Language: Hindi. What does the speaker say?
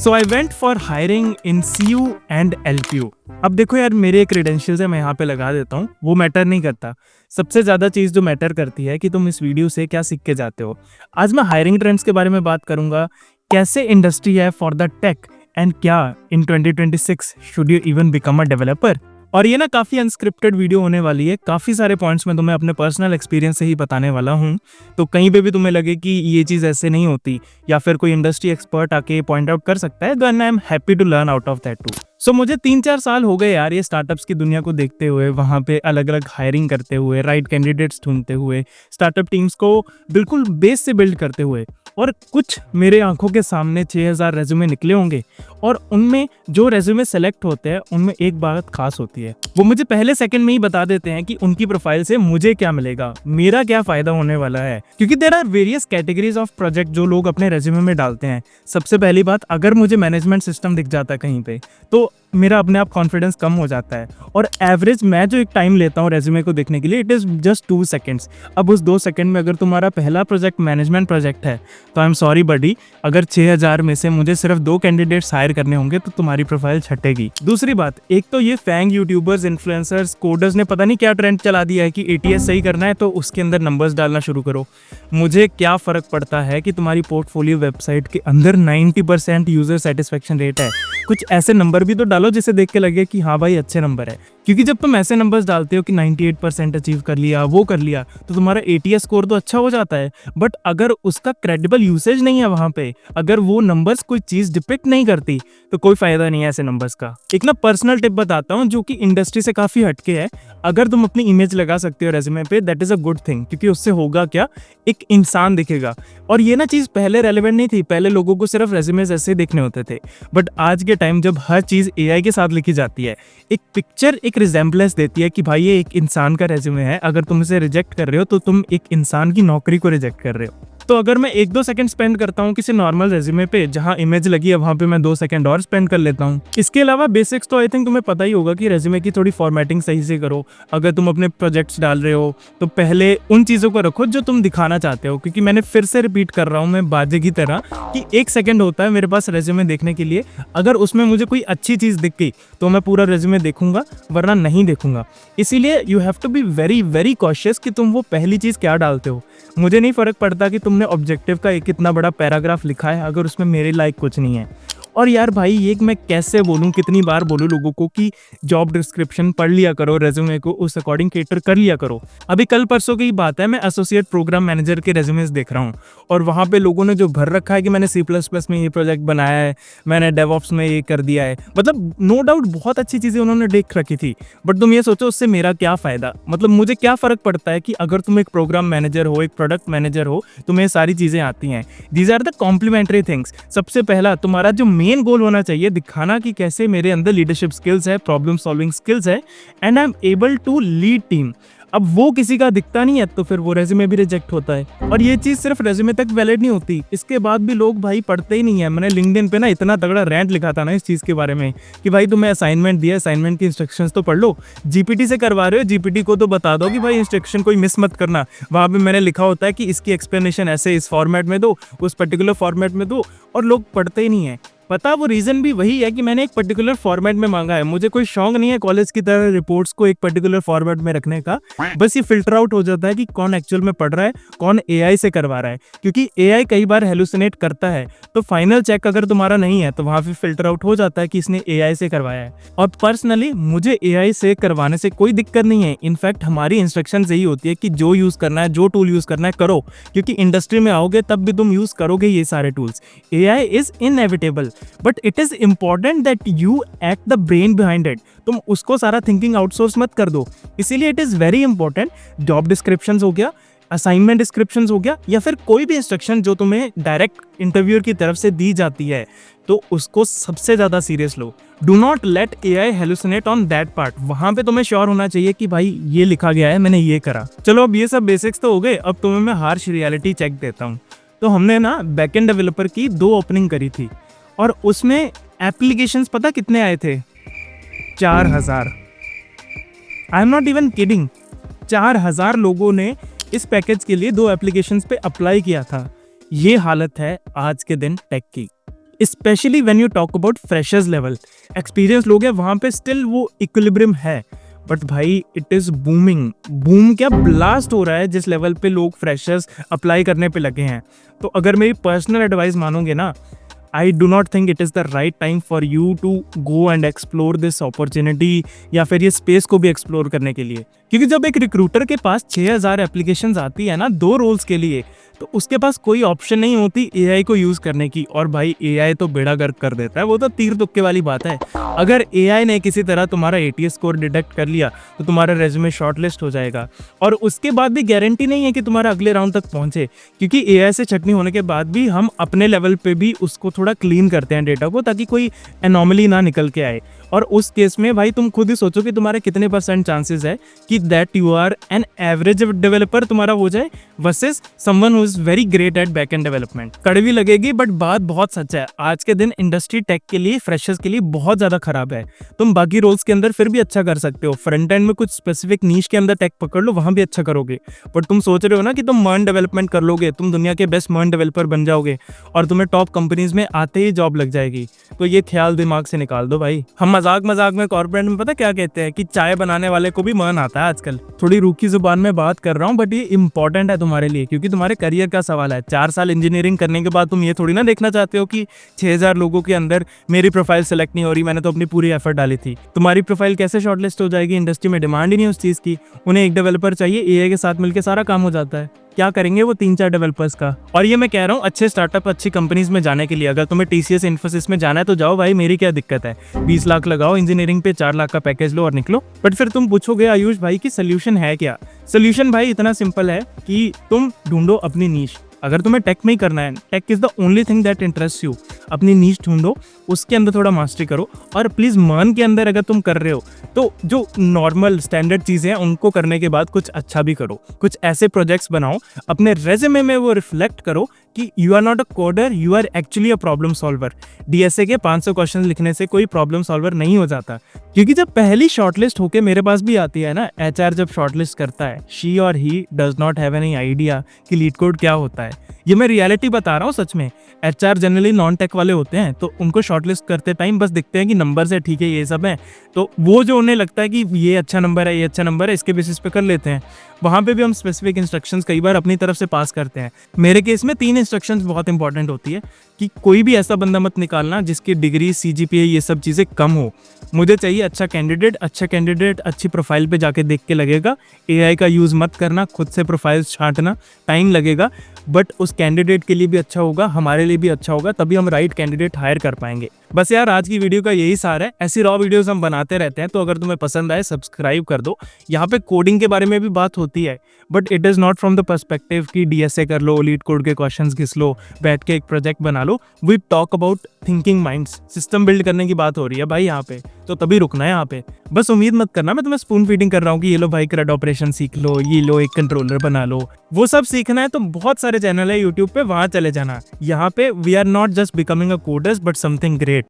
So I went for hiring in CU and LPU। अब देखो यार, मेरे क्रेडेंशियल्स है, मैं यहाँ पे लगा देता हूँ, वो मैटर नहीं करता। सबसे ज़्यादा चीज़ जो मैटर करती है कि तुम इस वीडियो से क्या सीख के जाते हो। आज मैं हायरिंग ट्रेंड्स के बारे में बात करूंगा, कैसे इंडस्ट्री है फॉर द टेक, एंड क्या इन 2026 should you even become a developer. और ये ना काफ़ी अनस्क्रिप्टेड वीडियो होने वाली है, काफ़ी सारे पॉइंट्स मैं तुम्हें अपने पर्सनल एक्सपीरियंस से ही बताने वाला हूँ। तो कहीं पे भी तुम्हें लगे कि ये चीज़ ऐसे नहीं होती या फिर कोई इंडस्ट्री एक्सपर्ट आके पॉइंट आउट कर सकता है, then I am happy to learn out of that too. So मुझे 3-4 साल हो गए यार ये स्टार्टअप्स की दुनिया को देखते हुए, वहाँ पे अलग अलग हायरिंग करते हुए, राइट कैंडिडेट्स ढूंढते हुए, स्टार्टअप टीम्स को बिल्कुल बेस से बिल्ड करते हुए। और कुछ मेरे आंखों के सामने 6000 रेज्यूमे निकले होंगे, और उनमें जो रेज्यूमे सेलेक्ट होते हैं उनमें एक बात खास होती है, वो मुझे पहले सेकंड में ही बता देते हैं कि उनकी प्रोफाइल से मुझे क्या मिलेगा, मेरा क्या फायदा होने वाला है। क्योंकि there are various categories of project जो लोग अपने रेज्यूमे में डालते हैं। सबसे पहली बात, अगर मुझे मैनेजमेंट सिस्टम दिख जाता है कहीं पे, तो मेरा अपने आप कॉन्फिडेंस कम हो जाता है। और एवरेज मैं जो एक टाइम लेता हूँ रेज्यूमे को देखने के लिए, इट इज़ जस्ट 2 सेकेंड्स। अब उस 2 सेकंड में अगर तुम्हारा पहला प्रोजेक्ट मैनेजमेंट प्रोजेक्ट है, तो आई एम सॉरी बडी, अगर 6000 में से मुझे सिर्फ 2 कैंडिडेट्स हायर करने होंगे तो तुम्हारी प्रोफाइल छटेगी। दूसरी बात, एक तो ये फैंग यूट्यूबर्स, इन्फ्लुएंसर्स, कोडर्स ने पता नहीं क्या ट्रेंड चला दिया है कि ATS सही करना है तो उसके अंदर नंबर्स डालना शुरू करो। मुझे क्या फ़र्क पड़ता है कि तुम्हारी पोर्टफोलियो वेबसाइट के अंदर 90% यूज़र सेटिस्फेक्शन रेट है। कुछ ऐसे नंबर भी तो डालो जिसे देख के लगे कि हाँ भाई अच्छे नंबर है। क्योंकि जब तुम ऐसे नंबर्स डालते हो कि 98% अचीव कर लिया, वो कर लिया, तो तुम्हारा ATS स्कोर तो अच्छा हो जाता है। बट अगर उसका क्रेडिबल यूसेज नहीं है वहाँ पे, अगर वो नंबर्स कोई चीज़ डिपिक्ट नहीं करती, तो कोई फ़ायदा नहीं है ऐसे नंबर्स का। एक ना पर्सनल टिप बताता हूँ जो कि इंडस्ट्री से काफ़ी हटके है। अगर तुम अपनी इमेज लगा सकते हो रेज्यूमे पे, that is a good thing, क्योंकि उससे होगा क्या, एक इंसान दिखेगा। और ये ना चीज़ पहले रेलेवेंट नहीं थी, पहले लोगों को सिर्फ रेज्यूमेज ऐसे देखने होते थे। बट आज के टाइम जब हर चीज़ AI के साथ लिखी जाती है, एक पिक्चर एक रिजेम्बलेंस देती है कि भाई ये एक इंसान का रेज्यूमे है। अगर तुम इसे रिजेक्ट कर रहे हो तो तुम एक इंसान की नौकरी को रिजेक्ट कर रहे हो। तो अगर मैं 1-2 सेकंड स्पेंड करता हूँ किसी नॉर्मल रेज्यूमे पे जहाँ इमेज लगी है, वहाँ पे मैं 2 सेकंड और स्पेंड कर लेता हूँ। इसके अलावा बेसिक्स तो आई थिंक तुम्हें पता ही होगा कि रेज्यूमे की थोड़ी फॉर्मेटिंग सही से करो। अगर तुम अपने प्रोजेक्ट्स डाल रहे हो तो पहले उन चीज़ों को रखो जो तुम दिखाना चाहते हो। क्योंकि मैंने फिर से रिपीट कर रहा हूँ मैं बाजे की तरह कि 1 सेकंड होता है मेरे पास रेज्यूमे देखने के लिए। अगर उसमें मुझे कोई अच्छी चीज़ दिख गई तो मैं पूरा रेज्यूमे देखूंगा, वरना नहीं देखूंगा। इसीलिए you have to be very very cautious कि तुम वो पहली चीज़ क्या डालते हो। मुझे नहीं फ़र्क पड़ता कि तुमने ऑब्जेक्टिव का एक इतना बड़ा पैराग्राफ लिखा है अगर उसमें मेरे लायक कुछ नहीं है। और यार भाई, ये मैं कैसे बोलूँ, कितनी बार बोलूँ लोगों को कि जॉब डिस्क्रिप्शन पढ़ लिया करो, रेज्यूमे को उस अकॉर्डिंग कैटर कर लिया करो। अभी कल परसों की बात है, मैं एसोसिएट प्रोग्राम मैनेजर के रेज्यूमेस देख रहा हूँ, और वहाँ पे लोगों ने जो भर रखा है कि मैंने C++ में ये प्रोजेक्ट बनाया है, मैंने डेवऑप्स में ये कर दिया है। मतलब नो डाउट बहुत अच्छी चीज़ें उन्होंने देख रखी थी। बट तुम ये सोचो उससे मेरा क्या फ़ायदा, मतलब मुझे क्या फ़र्क पड़ता है कि अगर तुम एक प्रोग्राम मैनेजर हो, एक प्रोडक्ट मैनेजर हो, तुम्हें सारी चीज़ें आती हैं। These are the complementary things. सबसे पहला तुम्हारा जो मेन गोल होना चाहिए, दिखाना कि कैसे मेरे अंदर लीडरशिप स्किल्स है, प्रॉब्लम सॉल्विंग स्किल्स है, and I am able to lead team. अब वो किसी का दिखता नहीं है तो फिर वो रेज्यूमे भी रिजेक्ट होता है। और ये चीज़ सिर्फ रेज्यूमे तक वैलिड नहीं होती, इसके बाद भी लोग भाई पढ़ते ही नहीं है। मैंने लिंक्डइन पे ना इतना तगड़ा रैंट लिखा था ना इस चीज़ के बारे में कि भाई तुम्हें असाइनमेंट दिया, असाइनमेंट की इंस्ट्रक्शंस तो पढ़ लो। GPT से करवा रहे हो, GPT को तो बता दो कि भाई इंस्ट्रक्शन कोई मिस मत करना। वहाँ पे मैंने लिखा होता है कि इसकी एक्सप्लेनेशन ऐसे इस फॉर्मेट में दो, उस पर्टिकुलर फॉर्मेट में दो, और लोग पढ़ते ही नहीं है। पता वो रीज़न भी वही है कि मैंने एक पर्टिकुलर फॉर्मेट में मांगा है। मुझे कोई शौक नहीं है कॉलेज की तरह रिपोर्ट्स को एक पर्टिकुलर फॉर्मेट में रखने का। बस ये फिल्टर आउट हो जाता है कि कौन एक्चुअल में पढ़ रहा है, कौन AI से करवा रहा है। क्योंकि AI कई बार हेलुसिनेट करता है, तो फाइनल चेक अगर तुम्हारा नहीं है तो वहाँ पे फिल्टर आउट हो जाता है कि इसने AI से करवाया है। और पर्सनली मुझे AI से करवाने से कोई दिक्कत नहीं है। इनफैक्ट हमारी इंस्ट्रक्शन यही होती है कि जो यूज़ करना है, जो टूल यूज़ करना है करो, क्योंकि इंडस्ट्री में आओगे तब भी तुम यूज़ करोगे ये सारे tools. AI is inevitable, but it is important that you act the brain behind it. तुम उसको सारा थिंकिंग आउटसोर्स मत कर दो। इसीलिए it is very important, job descriptions हो गया, असाइनमेंट डिस्क्रिप्शंस हो गया, या फिर कोई भी इंस्ट्रक्शन जो तुम्हें डायरेक्ट इंटरव्यूअर की तरफ से दी जाती है, तो उसको सबसे ज़्यादा serious low. Do not let AI hallucinate on that part. वहाँ पे तुम्हें श्योर होना चाहिए कि भाई ये लिखा गया है, मैंने ये करा। चलो अब ये सब बेसिक्स तो हो गए, अब तुम्हें मैं हार्श रियलिटी चेक देता हूँ। तो हमने ना बैकएंड डेवलपर की 2 ओपनिंग करी थी, और उसमें एप्लीकेशंस पता कितने आए थे? 4000। I am not even kidding. 4000 लोगों ने इस पैकेज के लिए 2 एप्लीकेशंस पे अप्लाई किया था। ये हालत है आज के दिन टेक की। Specially when you talk about freshers level. Experience लोग हैं वहाँ पे स्टिल वो इक्विलिब्रियम है, बट भाई इट इज़ बूमिंग। बूम क्या, ब्लास्ट हो रहा है जिस लेवल पे लोग फ्रेशर्स अप्लाई करने पे लगे हैं। तो अगर मेरी पर्सनल एडवाइस मानोगे ना, I do not think it is the right time for you to go and explore this opportunity, या फिर ये स्पेस को भी एक्सप्लोर करने के लिए। क्योंकि जब एक रिक्रूटर के पास 6000 एप्लीकेशंस आती है ना 2 रोल्स के लिए, तो उसके पास कोई ऑप्शन नहीं होती एआई को यूज़ करने की। और भाई एआई तो बेड़ा गर्क कर देता है, वो तो तीर तुक्के वाली बात है। अगर एआई ने किसी तरह तुम्हारा एटीएस स्कोर डिटेक्ट कर लिया तो तुम्हारा रेज्यूमे शॉर्टलिस्ट हो जाएगा, और उसके बाद भी गारंटी नहीं है कि तुम्हारा अगले राउंड तक पहुंचे, क्योंकि एआई से छटनी होने के बाद भी हम अपने लेवल पे भी उसको थोड़ा क्लीन करते हैं डेटा को, ताकि कोई एनॉमली ना निकल के आए। और उस केस में भाई तुम खुद ही सोचो कि तुम्हारे कितने % चांसेस है कि that you are an average developer तुम्हारा हो जाए versus someone who is very great at back end development. कड़वी लगेगी बट बात बहुत सच है। आज के दिन इंडस्ट्री टेक के लिए, फ्रेशर्स के लिए बहुत ज्यादा खराब है। तुम बाकी रोल्स के अंदर फिर भी अच्छा कर सकते हो, फ्रंट एंड में कुछ स्पेसिफिक नीश के अंदर टेक पकड़ लो, वहां भी अच्छा करोगे। बट तुम सोच रहे हो ना कि तुम मर्न डेवलपमेंट कर लोगे, तुम दुनिया के बेस्ट मर्न डेवलपर बन जाओगे और तुम्हें टॉप कंपनीज में आते ही जॉब लग जाएगी, तो ये ख्याल दिमाग से निकाल दो भाई। हम मजाक मजाक में कॉर्पोरेट में पता क्या कहते हैं कि चाय बनाने वाले को भी मर्न आता है आजकल। थोड़ी रूखी जुबान में बात कर रहा हूँ, बट ये इंपॉर्टेंट है तुम्हारे लिए, क्योंकि तुम्हारे करियर का सवाल है। 4 साल इंजीनियरिंग करने के बाद तुम ये थोड़ी ना देखना चाहते हो कि 6000 लोगों के अंदर मेरी प्रोफाइल सेलेक्ट नहीं हो रही, मैंने तो अपनी पूरी एफर्ट डाली थी। तुम्हारी प्रोफाइल कैसे शॉर्टलिस्ट हो जाएगी? इंडस्ट्री में डिमांड ही नहीं उस चीज की। उन्हें एक डेवलपर चाहिए, एआई के साथ मिलकर सारा काम हो जाता है। क्या करेंगे वो 3-4 डेवलपर्स का? और ये मैं कह रहा हूँ अच्छे स्टार्टअप, अच्छी कंपनीज में जाने के लिए। अगर तुम्हें टीसीएस, इन्फोसिस में जाना है तो जाओ भाई, मेरी क्या दिक्कत है। 20 लाख लगाओ इंजीनियरिंग पे, 4 लाख का पैकेज लो और निकलो। बट फिर तुम पूछोगे आयुष भाई कि सोल्यूशन है क्या? सोल्यूशन भाई इतना सिंपल है कि तुम ढूंढो अपनी नीश। अगर तुम्हें टेक में ही करना है, tech is the only thing that interest you, अपनी नीश ढूंढो, उसके अंदर थोड़ा मास्टरी करो। और प्लीज मर्न के अंदर अगर तुम कर रहे हो तो जो नॉर्मल स्टैंडर्ड चीजें हैं उनको करने के बाद कुछ अच्छा भी करो। कुछ ऐसे प्रोजेक्ट्स बनाओ, अपने रेज्यूमे में वो रिफ्लेक्ट करो कि you are not a coder, you are actually a problem solver. DSA के 500 क्वेश्चन लिखने से कोई प्रॉब्लम सॉल्वर नहीं हो जाता। क्योंकि जब पहली शॉर्टलिस्ट होके मेरे पास भी आती है ना, एचआर जब शॉर्टलिस्ट करता है, शी और he does not have any idea कि लीड कोड क्या होता है। ये मैं रियलिटी बता रहा हूँ सच में। एचआर जनरली नॉन टेक वाले होते हैं, तो उनको शॉर्टलिस्ट करते टाइम बस दिखते हैं कि नंबर से ठीक है, ये सब है, तो वो जो उन्हें लगता है कि ये अच्छा नंबर है, ये अच्छा नंबर है, इसके बेसिस पे कर लेते हैं। वहाँ पे भी हम स्पेसिफिक इंस्ट्रक्शंस कई बार अपनी तरफ से पास करते हैं। मेरे केस में 3 इंस्ट्रक्शंस बहुत इंपॉर्टेंट होती है कि कोई भी ऐसा बंदा मत निकालना जिसकी डिग्री, सीजीपीए, ये सब चीज़ें कम हो। मुझे चाहिए अच्छा कैंडिडेट अच्छी प्रोफाइल पे जाके देख के लगेगा। एआई का यूज़ मत करना, खुद से प्रोफाइल छांटना, टाइम लगेगा, बट उस कैंडिडेट के लिए भी अच्छा होगा, हमारे लिए भी अच्छा होगा, तभी हम राइट कैंडिडेट हायर कर पाएंगे। बस यार आज की वीडियो का यही सार है। ऐसी रॉ वीडियोस हम बनाते रहते हैं, तो अगर तुम्हें पसंद आए सब्सक्राइब कर दो। यहाँ पे कोडिंग के बारे में भी बात होती है, but it is not from the perspective कि डीएसए कर लो, लीड कोड के क्वेश्चंस घिस लो, बैठ के एक प्रोजेक्ट बना लो। We talk about thinking minds, system build करने की बात हो रही है भाई यहाँ पे, तो तभी रुकना है यहाँ पे। बस उम्मीद मत करना मैं तुम्हें स्पून फीडिंग कर रहा हूँ कि ये लो भाई क्रेड ऑपरेशन सीख लो, ये लो एक कंट्रोलर बना लो। वो सब सीखना है तो बहुत सारे चैनल है यूट्यूब पे, वहां चले जाना। यहाँ पे we are not just becoming a coders but something great.